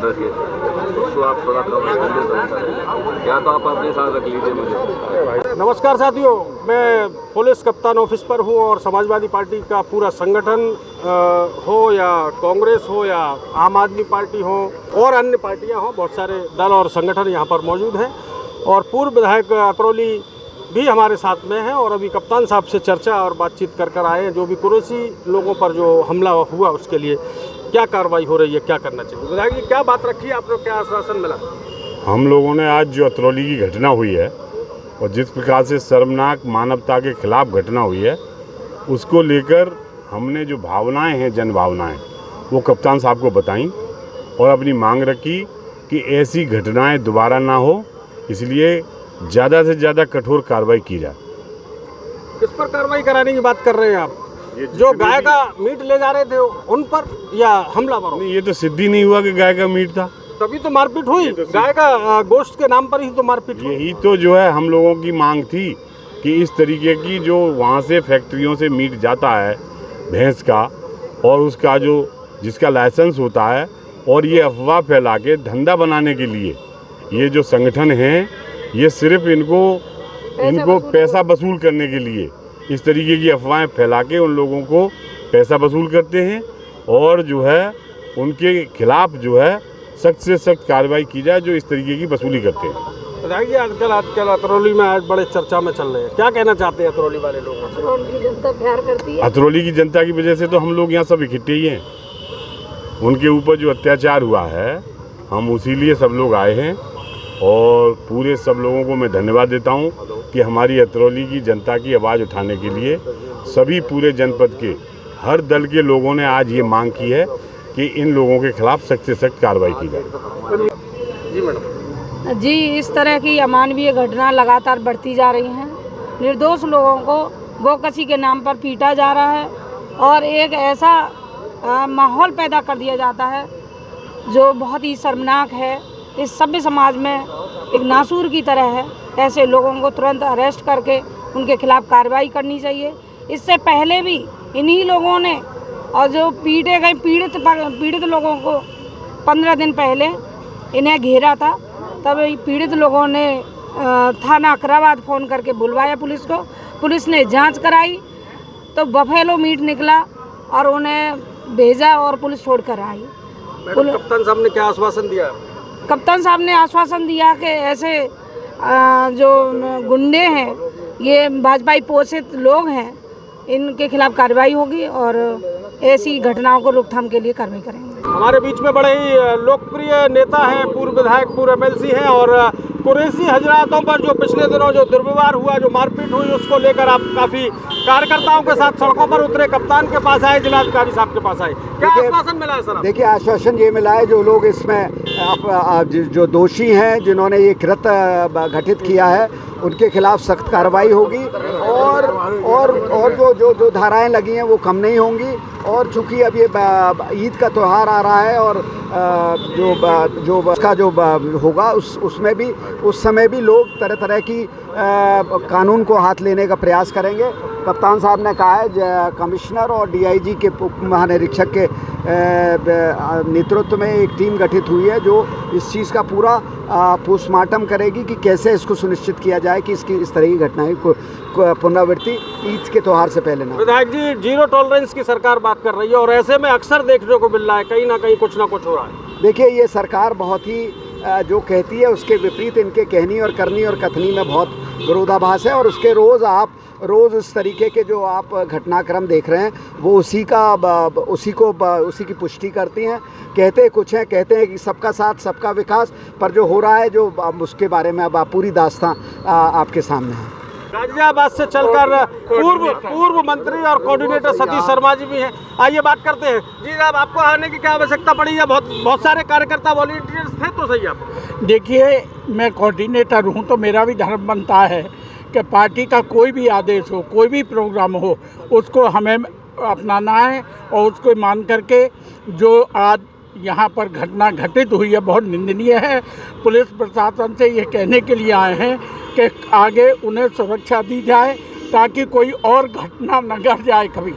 रखे, उसको आप थोड़ा कम कर ले, या तो आप अपने साथ रख लीजिए मुझे। नमस्कार साथियों, मैं पुलिस कप्तान ऑफिस पर हूँ और समाजवादी पार्टी का पूरा संगठन हो या कांग्रेस हो या आम आदमी पार्टी हो और अन्य पार्टियां हो, बहुत सारे दल और संगठन यहाँ पर मौजूद हैं और पूर्व विधायक अतरौली भी हमारे साथ में हैं और अभी कप्तान साहब से चर्चा और बातचीत कर आए हैं। जो भी कुरैशी लोगों पर जो हमला हुआ उसके लिए क्या कार्रवाई हो रही है, क्या करना चाहिए। विधायक जी, क्या बात रखी है आप लोग, क्या आश्वासन मिला? हम लोगों ने आज जो अतरौली की घटना हुई है और जिस प्रकार से शर्मनाक मानवता के खिलाफ घटना हुई है, उसको लेकर हमने जो भावनाएं हैं, जन भावनाएं, वो कप्तान साहब को बताई और अपनी मांग रखी कि ऐसी घटनाएं दोबारा ना हो, इसलिए ज़्यादा से ज़्यादा कठोर कार्रवाई की जाए। किस पर कार्रवाई कराने की बात कर रहे हैं आप? जो गाय का मीट ले जा रहे थे उन पर या हमलावरों? नहीं, ये तो सिद्धि नहीं हुआ कि गाय का मीट था, तभी तो मारपीट हुई। गाय का गोश्त के नाम पर ही तो मारपीट हुई। यही तो जो है हम लोगों की मांग थी कि इस तरीके की जो वहाँ से फैक्ट्रियों से मीट जाता है भैंस का और उसका जो जिसका लाइसेंस होता है, और ये अफवाह फैला के धंधा बनाने के लिए ये जो संगठन हैं, ये सिर्फ इनको पैसा वसूल करने के लिए इस तरीके की अफवाहें फैला के उन लोगों को पैसा वसूल करते हैं और जो है उनके खिलाफ जो है सख्त से सख्त कार्रवाई की जाए जो इस तरीके की वसूली करते हैं। आजकल अतरौली में आज बड़े चर्चा में चल रहे हैं, क्या कहना चाहते हैं अतरौली वाले लोगों से? अतरौली की जनता प्यार करती है। अतरौली की जनता की वजह से तो हम लोग यहाँ सब इकट्ठे ही हैं। उनके ऊपर जो अत्याचार हुआ है, हम उसी लिए सब लोग आए हैं और पूरे सब लोगों को मैं धन्यवाद देता हूँ कि हमारी अतरौली की जनता की आवाज़ उठाने के लिए सभी पूरे जनपद के हर दल के लोगों ने आज ये मांग की है कि इन लोगों के खिलाफ सख्त से सख्त कार्रवाई की जाए। जी मैडम। जी, इस तरह की अमानवीय घटना लगातार बढ़ती जा रही हैं। निर्दोष लोगों को गोकशी के नाम पर पीटा जा रहा है और एक ऐसा माहौल पैदा कर दिया जाता है जो बहुत ही शर्मनाक है। इस सभ्य समाज में एक नासूर की तरह है। ऐसे लोगों को तुरंत अरेस्ट करके उनके खिलाफ कार्रवाई करनी चाहिए। इससे पहले भी इन्हीं लोगों ने और जो पीटे गए पीड़ित लोगों को 15 दिन पहले इन्हें घेरा था, तब पीड़ित लोगों ने थाना अकराबाद फ़ोन करके बुलवाया पुलिस को। पुलिस ने जांच कराई तो बफेलो मीट निकला और उन्हें भेजा और पुलिस छोड़ कर आई। कप्तान साहब ने क्या आश्वासन दिया? कप्तान साहब ने आश्वासन दिया कि ऐसे जो गुंडे हैं, ये भाजपाई पोषित लोग हैं, इनके खिलाफ कार्रवाई होगी और ऐसी घटनाओं को रोकथाम के लिए कार्रवाई करेंगे। हमारे बीच में बड़े ही लोकप्रिय नेता हैं, पूर्व विधायक, पूर्व एमएलसी हैं और कुरैशी हजरातों पर जो पिछले दिनों जो दुर्व्यवहार हुआ, जो मारपीट हुई, उसको लेकर आप काफ़ी कार्यकर्ताओं के साथ सड़कों पर उतरे, कप्तान के पास आए, जिलाधिकारी साहब के पास आए। क्या आश्वासन मिला है सर? देखिए, आश्वासन ये मिला है जो लोग इसमें जो दोषी हैं, जिन्होंने ये कृत्य घटित किया है, उनके खिलाफ सख्त कार्रवाई होगी और जो धाराएं लगी हैं वो कम नहीं होंगी। और चूंकि अब ये ईद का त्यौहार आ रहा है और जो उसका जो होगा उसमें भी उस समय भी लोग तरह तरह की कानून को हाथ लेने का प्रयास करेंगे। कप्तान साहब ने कहा है कमिश्नर और डीआईजी के महानिरीक्षक के नेतृत्व में एक टीम गठित हुई है जो इस चीज़ का पूरा पोस्टमार्टम करेगी कि कैसे इसको सुनिश्चित किया जाए कि इस तरह की घटनाएं को पुनरावृत्ति ईद के त्यौहार से पहले ना। विधायक जी, जीरो टॉलरेंस की सरकार बात कर रही है और ऐसे में अक्सर देखने को मिल रहा है, कहीं ना कहीं कुछ ना कुछ हो रहा है। देखिए, ये सरकार बहुत ही जो कहती है उसके विपरीत इनके कहनी और करनी और कथनी में बहुत विरोधाभास है और उसके रोज़ इस तरीके के जो आप घटनाक्रम देख रहे हैं वो उसी की पुष्टि करती हैं। कहते कुछ हैं, कहते हैं कि सबका साथ सबका विकास, पर जो हो रहा है जो उसके बारे में अब पूरी दास्तां आपके सामने है। गाजियाबाद से चलकर पूर्व मंत्री और कोऑर्डिनेटर सतीश शर्मा जी भी हैं, आइए बात करते हैं। जी साहब, आपको आने की क्या आवश्यकता पड़ी है? बहुत सारे कार्यकर्ता वॉलंटियर्स थे तो सही। आप देखिए, मैं कोऑर्डिनेटर हूं तो मेरा भी धर्म बनता है कि पार्टी का कोई भी आदेश हो, कोई भी प्रोग्राम हो, उसको हमें अपनाना है और उसको मान करके जो आज यहाँ पर घटना घटित हुई है बहुत निंदनीय है। पुलिस प्रशासन से ये कहने के लिए आए हैं कि आगे उन्हें सुरक्षा दी जाए ताकि कोई और घटना न घट जाए कभी।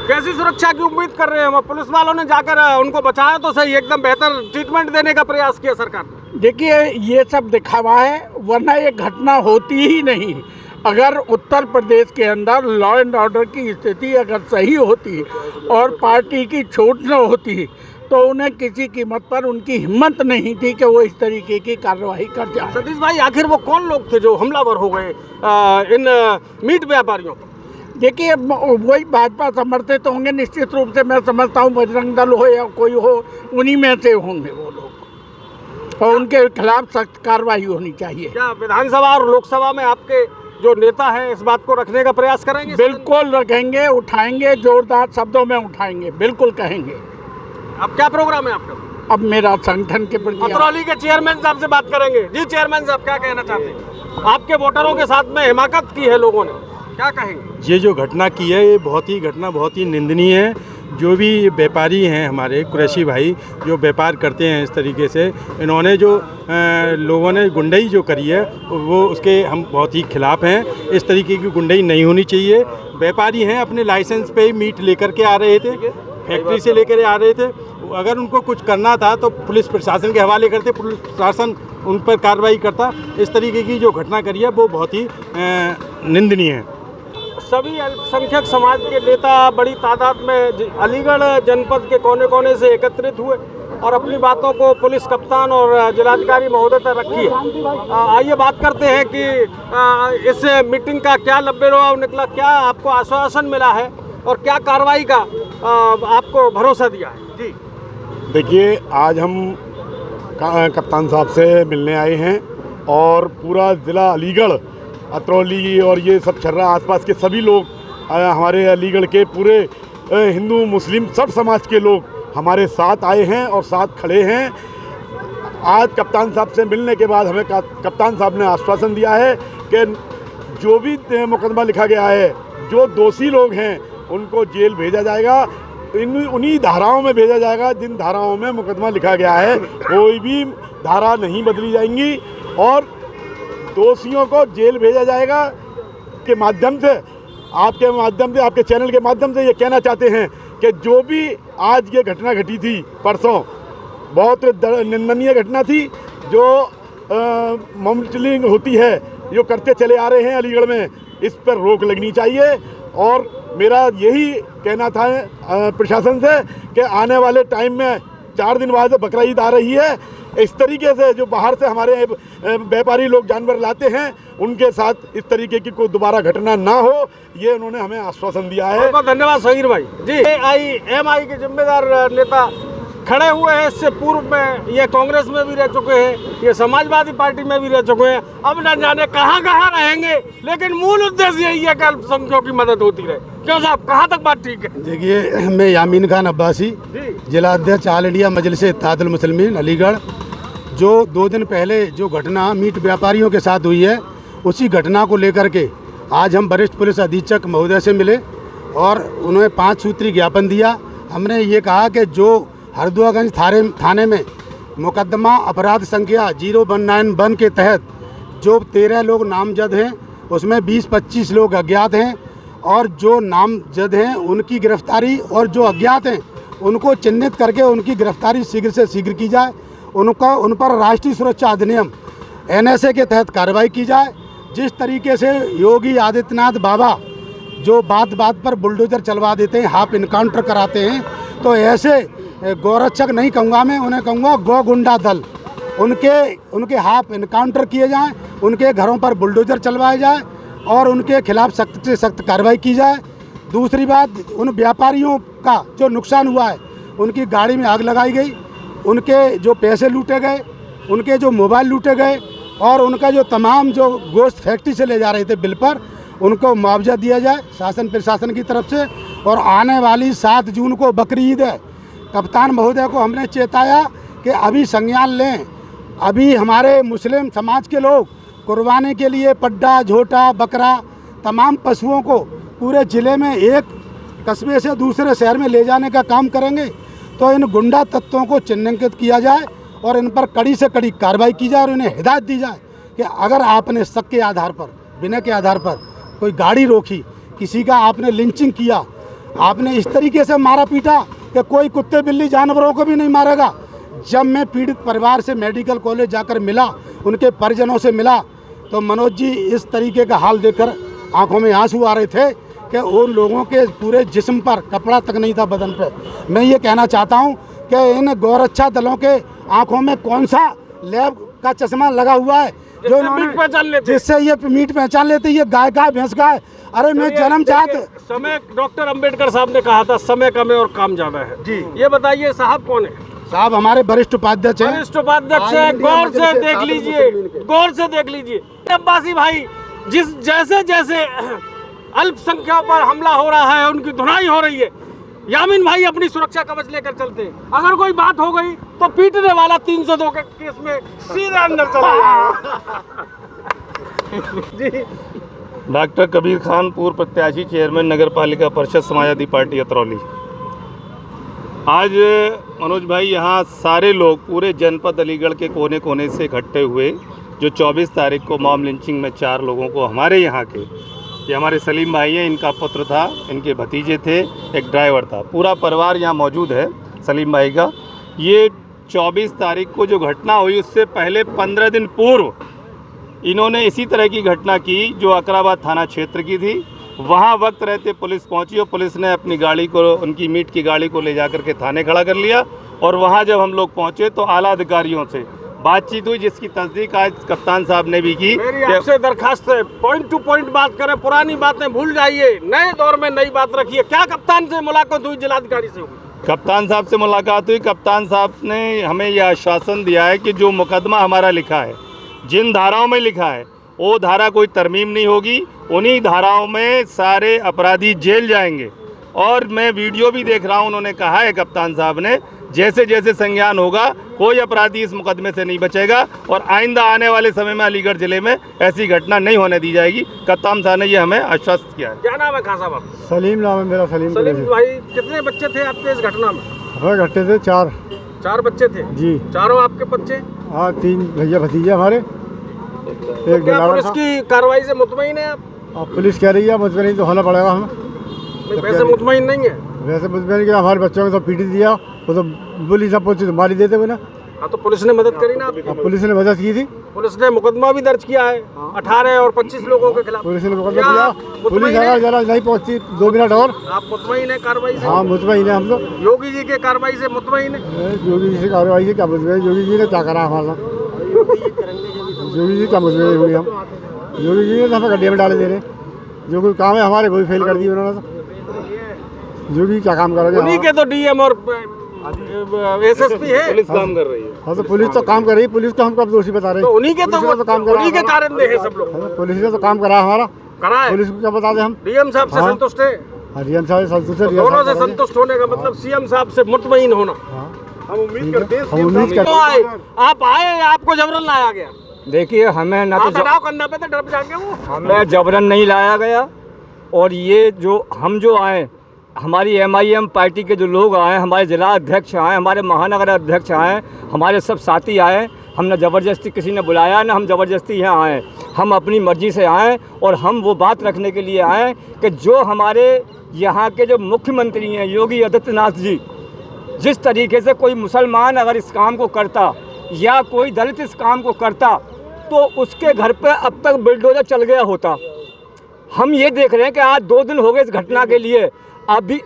कैसी सुरक्षा की उम्मीद कर रहे हैं? वो पुलिस वालों ने जाकर उनको बचाया तो सही, एकदम बेहतर ट्रीटमेंट देने का प्रयास किया सरकार ने। देखिए ये सब दिखावा है, वरना ये घटना होती ही नहीं। अगर उत्तर प्रदेश के अंदर लॉ एंड ऑर्डर की स्थिति अगर सही होती और पार्टी की छूट न होती तो उन्हें किसी कीमत पर उनकी हिम्मत नहीं थी कि वो इस तरीके की कार्रवाई कर जाए। सतीश भाई, आखिर वो कौन लोग थे जो हमलावर हो गए इन मीट व्यापारियों पर? देखिए वही भाजपा समर्थित होंगे निश्चित रूप से। मैं समझता हूँ बजरंग दल हो या कोई हो, उन्हीं में से होंगे वो लोग, और उनके खिलाफ सख्त कार्रवाई होनी चाहिए। क्या विधानसभा और लोकसभा में आपके जो नेता हैं इस बात को रखने का प्रयास करेंगे? बिल्कुल रखेंगे, उठाएंगे, जोरदार शब्दों में उठाएंगे, बिल्कुल कहेंगे। अब क्या प्रोग्राम है आपका? अब मेरा संगठन के प्रति अतरौली के चेयरमैन साहब से बात करेंगे। जी चेयरमैन साहब, क्या कहना चाहते हैं? आपके वोटरों के साथ में हिमाकत की है लोगों ने, क्या कहेंगे? ये जो घटना की है ये बहुत ही निंदनीय है। जो भी व्यापारी हैं हमारे कुरैशी भाई जो व्यापार करते हैं इस तरीके से, इन्होंने जो लोगों ने गुंडई जो करी है वो उसके हम बहुत ही खिलाफ हैं। इस तरीके की गुंडई नहीं होनी चाहिए। व्यापारी हैं, अपने लाइसेंस पे ही मीट लेकर के आ रहे थे, फैक्ट्री से लेकर आ रहे थे। अगर उनको कुछ करना था तो पुलिस प्रशासन के हवाले करते, पुलिस प्रशासन उन पर कार्रवाई करता। इस तरीके की जो घटना करी है वो बहुत ही निंदनीय है। सभी अल्पसंख्यक समाज के नेता बड़ी तादाद में अलीगढ़ जनपद के कोने कोने से एकत्रित हुए और अपनी बातों को पुलिस कप्तान और जिलाधिकारी महोदय तक रखी है। आइए बात करते हैं कि इस मीटिंग का क्या लब्बे-लुआब निकला, क्या आपको आश्वासन मिला है और क्या कार्रवाई का आपको भरोसा दिया है? जी देखिए, आज हम कप्तान साहब से मिलने आए हैं और पूरा ज़िला अलीगढ़, अतरौली और ये सब छर्रा आसपास के सभी लोग, हमारे अलीगढ़ के पूरे हिंदू मुस्लिम सब समाज के लोग हमारे साथ आए हैं और साथ खड़े हैं। आज कप्तान साहब से मिलने के बाद हमें कप्तान साहब ने आश्वासन दिया है कि जो भी मुकदमा लिखा गया है, जो दोषी लोग हैं उनको जेल भेजा जाएगा, उन्हीं धाराओं में भेजा जाएगा जिन धाराओं में मुकदमा लिखा गया है। कोई भी धारा नहीं बदली जाएंगी और दोषियों को जेल भेजा जाएगा। के माध्यम से, आपके चैनल के माध्यम से ये कहना चाहते हैं कि जो भी आज ये घटना घटी थी परसों, बहुत निंदनीय घटना थी। जो मॉनिटरिंग होती है जो करते चले आ रहे हैं अलीगढ़ में, इस पर रोक लगनी चाहिए। और मेरा यही कहना था प्रशासन से कि आने वाले टाइम में 4 दिन बाद बकरा ईद आ रही है, इस तरीके से जो बाहर से हमारे व्यापारी लोग जानवर लाते हैं उनके साथ इस तरीके की कोई दोबारा घटना ना हो, ये उन्होंने हमें आश्वासन दिया है। बहुत धन्यवाद शहीर भाई। जी एआईएमआई के जिम्मेदार नेता खड़े हुए हैं। इससे पूर्व में ये कांग्रेस में भी रह चुके हैं, ये समाजवादी पार्टी में भी रह चुके हैं। अब न जाने कहाँ कहाँ रहेंगे, लेकिन मूल उद्देश्य यही है कि अल्पसंख्यकों की मदद होती रहे। क्यों साहब, कहाँ तक बात ठीक है? देखिए, मैं यामीन खान अब्बासी, जिला अध्यक्ष ऑल इंडिया मजलिस इत्तेहादुल मुस्लिमीन अलीगढ़। जो 2 दिन पहले जो घटना मीट व्यापारियों के साथ हुई है, उसी घटना को लेकर के आज हम वरिष्ठ पुलिस अधीक्षक महोदय से मिले और उन्होंने 5 सूत्री ज्ञापन दिया। हमने ये कहा कि जो हरदुआगंज थाने में मुकदमा अपराध संख्या 0191 के तहत जो 13 लोग नामजद हैं, उसमें 20-25 लोग अज्ञात हैं और जो नामजद हैं उनकी गिरफ्तारी और जो अज्ञात हैं उनको चिन्हित करके उनकी गिरफ्तारी शीघ्र से शीघ्र की जाए। उन पर राष्ट्रीय सुरक्षा अधिनियम NSA के तहत कार्रवाई की जाए। जिस तरीके से योगी आदित्यनाथ बाबा जो बात बात पर बुलडोजर चलवा देते हैं, हाफ इनकाउंटर कराते हैं, तो ऐसे गौरक्षक नहीं कहूँगा मैं, उन्हें कहूँगा गौ गुंडा दल, उनके हाफ इनकाउंटर किए जाएं, उनके घरों पर बुलडोजर चलवाए जाए और उनके खिलाफ सख्त से सख्त कार्रवाई की जाए। दूसरी बात, उन व्यापारियों का जो नुकसान हुआ है, उनकी गाड़ी में आग लगाई गई, उनके जो पैसे लूटे गए, उनके जो मोबाइल लूटे गए और उनका जो तमाम जो गोश्त फैक्ट्री से ले जा रहे थे बिल पर, उनको मुआवजा दिया जाए शासन प्रशासन की तरफ से। और आने वाली 7 जून को बकरी ईद है। कप्तान महोदय को हमने चेताया कि अभी संज्ञान लें। अभी हमारे मुस्लिम समाज के लोग कुर्बानी के लिए पड्डा, झोटा, बकरा, तमाम पशुओं को पूरे ज़िले में एक कस्बे से दूसरे शहर में ले जाने का काम करेंगे। तो इन गुंडा तत्वों को चिन्हित किया जाए और इन पर कड़ी से कड़ी कार्रवाई की जाए और इन्हें हिदायत दी जाए कि अगर आपने शक के आधार पर, बिना के आधार पर कोई गाड़ी रोकी, किसी का आपने लिंचिंग किया, आपने इस तरीके से मारा पीटा कि कोई कुत्ते बिल्ली जानवरों को भी नहीं मारेगा। जब मैं पीड़ित परिवार से मेडिकल कॉलेज जाकर मिला, उनके परिजनों से मिला, तो मनोज जी इस तरीके का हाल देखकर आंखों में आंसू आ रहे थे कि उन लोगों के पूरे जिस्म पर कपड़ा तक नहीं था बदन पे। मैं ये कहना चाहता हूँ कि इन गौरक्षा दलों के आंखों में कौन सा लैब का चश्मा लगा हुआ है जो मीट पहचान लेते, जिससे ये मीट पहचान लेते, ये गाय का है भैंस का है। अरे मैं जन्मजात समय डॉक्टर अंबेडकर साहब ने कहा था समय कम है और काम ज्यादा है जी। ये बताइए साहब कौन है? साहब हमारे वरिष्ठ उपाध्यक्ष हैं। वरिष्ठ उपाध्यक्ष है, गौर से देख लीजिए, गौर से देख लीजिए। अब्बासी भाई जिस जैसे जैसे अल्पसंख्यकों पर हमला हो रहा है, उनकी धुनाई हो रही है, यामीन भाई अपनी सुरक्षा कवच लेकर चलते हैं। अगर कोई बात हो गई तो पीटने वाला 302 के केस में सीधा अंदर चला जी। डॉक्टर कबीर खान, पूर्व प्रत्याशी, चेयरमैन नगर पालिका परिषद समाजवादी पार्टी अतरौली। आज मनोज भाई यहाँ सारे लोग पूरे जनपद अलीगढ़ के कोने कोने से इकट्ठे हुए, जो 24 तारीख को मॉब लिंचिंग में 4 लोगों को हमारे यहाँ के, ये हमारे सलीम भाई हैं, इनका पुत्र था, इनके भतीजे थे, एक ड्राइवर था, पूरा परिवार यहाँ मौजूद है सलीम भाई का। ये 24 तारीख को जो घटना हुई उससे पहले 15 दिन पूर्व इन्होंने इसी तरह की घटना की जो अकराबाद थाना क्षेत्र की थी। वहाँ वक्त रहते पुलिस पहुँची और पुलिस ने अपनी गाड़ी को, उनकी मीट की गाड़ी को ले जाकर के थाने खड़ा कर लिया। और वहाँ जब हम लोग पहुँचे तो आला अधिकारियों से बातचीत हुई, जिसकी तस्दीक आज कप्तान साहब ने भी की। मेरी आपसे दरखास्त है, पॉइंट टू पॉइंट बात करें, पुरानी बातें भूल जाइए, नए दौर में नई बात रखिए। क्या कप्तान से मुलाकात हुई, जिलाधिकारी से हुई? कप्तान साहब से मुलाकात हुई। कप्तान साहब ने हमें यह आश्वासन दिया है कि जो मुकदमा हमारा लिखा है, जिन धाराओं में लिखा है, वो धारा कोई तरमीम नहीं होगी, उन्हीं धाराओं में सारे अपराधी जेल जाएंगे। और मैं वीडियो भी देख रहा हूँ, उन्होंने कहा है कप्तान साहब ने, जैसे जैसे संज्ञान होगा कोई अपराधी इस मुकदमे से नहीं बचेगा और आइंदा आने वाले समय में अलीगढ़ जिले में ऐसी घटना नहीं होने दी जाएगी। कप्तान साहब ने ये हमें आश्वस्त किया है। क्या नाम है खान साहब आप? सलीम नाम है मेरा। सलीम भाई कितने बच्चे थे आपके इस घटना में? हमारे घटने थे 4 बच्चे थे जी। चारों आपके बच्चे? हाँ, 3 भैया भतीजे हमारे। तो क्या पुलिस की कार्रवाई से मुतमईन है आप? अब पुलिस कह रही है मुतमईन तो होना पड़ेगा हमें। वैसे मुतमईन नहीं है? वैसे मुतमईन कि हमारे बच्चों को तो पीट दिया, वो तो पुलिस सब पहुंची तो मारी देते हुए ना। हाँ, तो पुलिस ने मदद करी ना आपकी? अब पुलिस ने मदद की थी। पुलिस ने मुकदमा भी दर्ज किया है 18 और 25 लोगों के खिलाफ। पुलिस ने मुकदमा किया। पुलिस अगर जरा नहीं पहुंची 2 मिनट और। आप मुतमईन है कार्रवाई से? हाँ, मुतमईन है हम लोग। योगी जी के कार्रवाई से मुतमईन है? योगी जी से कार्रवाई से क्या मुतमईन? योगी जी ने क्या करा हमारा? योगी जी क्या मुतमईन हुई हम? योगी जी ने तो हमें गड्ढे में डाले दे रहे, जो कोई काम है हमारे वही फेल कर दिए उन्होंने। तो योगी क्या काम करेंगे? उन्हीं के तो डीएम और एसएसपी है। पुलिस काम कर रही है। हाँ, तो पुलिस तो काम कर रही है। पुलिस को हम कब दोषी बता रहे हैं? तो उन्हीं के तो काम करा, उन्हीं के कारण दे है सब लोग। पुलिस ने तो काम करा हमारा। करा है। पुलिस को क्या बता दें हम? डीएम साहब से संतुष्ट है? डीएम साहब से संतुष्ट है। दोनों से संतुष्ट होने का मतलब सीएम साहब से मुतमईन होना। हम उम्मीद करते हैं। हम उम्मीद करते हैं। आप आए, आपको जबरन लाया गया? देखिए, हमें ना तो तनाव करना पे तो डर जाएंगे वो। हमें जबरन नहीं लाया गया। और ये जो हम जो आए, हमारी MIM पार्टी के जो लोग आए, हमारे जिला अध्यक्ष आए, हमारे महानगर अध्यक्ष आए, हमारे सब साथी आए, हमने ज़बरदस्ती किसी ने बुलाया ना, हम ज़बरदस्ती यहाँ आए, हम अपनी मर्ज़ी से आए। और हम वो बात रखने के लिए आए कि जो हमारे यहाँ के जो मुख्यमंत्री हैं योगी आदित्यनाथ जी, जिस तरीके से कोई मुसलमान अगर इस काम को करता या कोई दलित इस काम को करता तो उसके घर पे अब तक बुलडोजर चल गया होता। हम ये देख रहे हैं कि आज 2 दिन हो गए इस घटना के लिए, अभी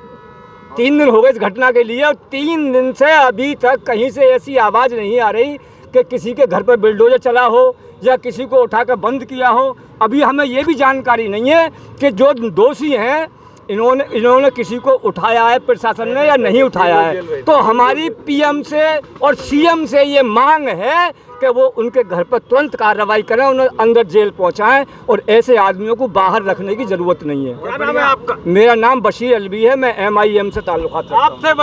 3 दिन हो गए इस घटना के लिए, और 3 दिन से अभी तक कहीं से ऐसी आवाज़ नहीं आ रही कि किसी के घर पर बुलडोजर चला हो या किसी को उठाकर बंद किया हो। अभी हमें ये भी जानकारी नहीं है कि जो दोषी हैं इन्होंने किसी को उठाया है प्रशासन ने या नहीं उठाया है। तो हमारी PM से और CM से ये मांग है कि वो उनके घर पर तुरंत कार्रवाई करें, उन्हें अंदर जेल पहुंचाएं और ऐसे आदमियों को बाहर रखने की ज़रूरत नहीं है। क्या नाम है आपका? मेरा नाम बशीर अलवी है, मैं MIM से ताल्लुकात रखता हूं।